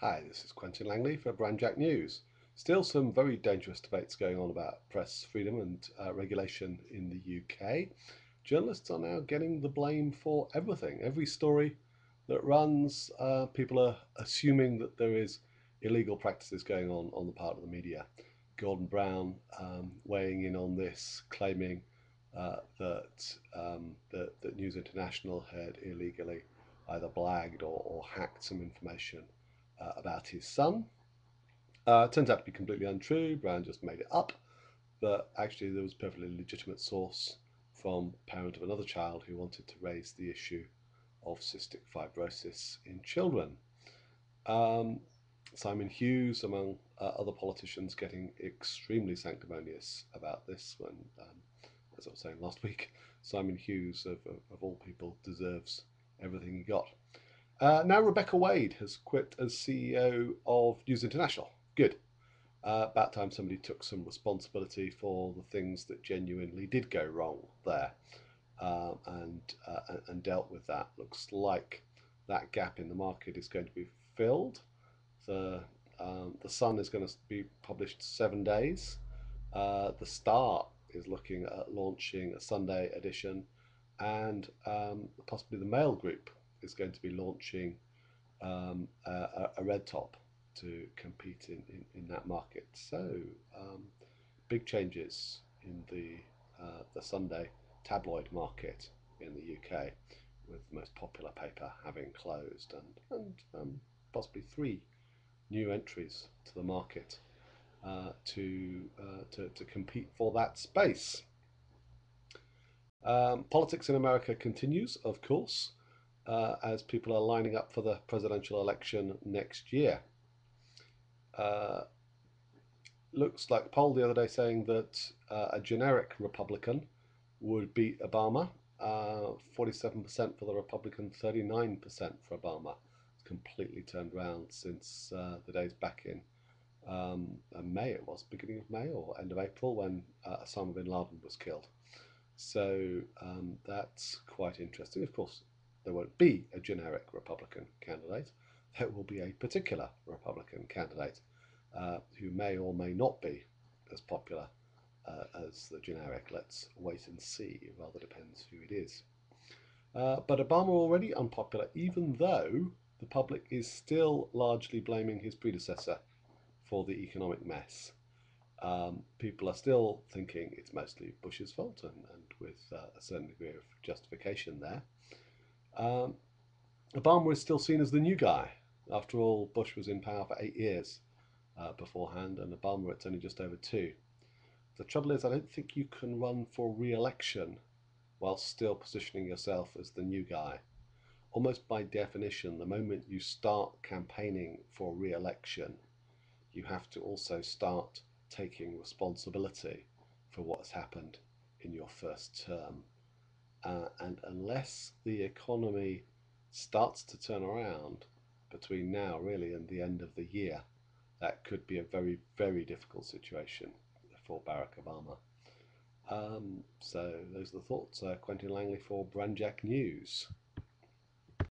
Hi, this is Quentin Langley for Brandjack News. Still some very dangerous debates going on about press freedom and regulation in the UK. Journalists are now getting the blame for everything. Every story that runs, people are assuming that there is illegal practices going on the part of the media. Gordon Brown weighing in on this, claiming that News International had illegally either blagged or hacked some information about his son. Turns out to be completely untrue. Brown just made it up, but actually there was a perfectly legitimate source from a parent of another child who wanted to raise the issue of cystic fibrosis in children. Um, Simon Hughes, among other politicians, getting extremely sanctimonious about this. When, as I was saying last week, Simon Hughes, of all people, deserves everything he got. Now Rebekah Wade has quit as CEO of News International. Good. About time somebody took some responsibility for the things that genuinely did go wrong there, and dealt with that. Looks like that gap in the market is going to be filled. The Sun is going to be published 7 days. The Star is looking at launching a Sunday edition, and possibly the Mail Group is going to be launching a red top to compete in that market. So big changes in the Sunday tabloid market in the UK, with the most popular paper having closed, and possibly three new entries to the market to compete for that space. Politics in America continues, of course, as people are lining up for the presidential election next year. Looks like a poll the other day saying that a generic Republican would beat Obama. 47% for the Republican, 39% for Obama. It's completely turned around since the days back in May, it was, beginning of May or end of April, when Osama bin Laden was killed. So that's quite interesting. Of course, there won't be a generic Republican candidate. There will be a particular Republican candidate who may or may not be as popular as the generic. Let's wait and see. It rather depends who it is. But Obama already unpopular, even though the public is still largely blaming his predecessor for the economic mess. People are still thinking it's mostly Bush's fault, and with a certain degree of justification there. Obama is still seen as the new guy. After all, Bush was in power for 8 years beforehand, and Obama it's only just over 2. The trouble is, I don't think you can run for re-election while still positioning yourself as the new guy. Almost by definition, the moment you start campaigning for re-election, you have to also start taking responsibility for what has happened in your first term. And unless the economy starts to turn around between now, really, and the end of the year, that could be a very, very difficult situation for Barack Obama. So those are the thoughts. Quentin Langley for Brandjack News.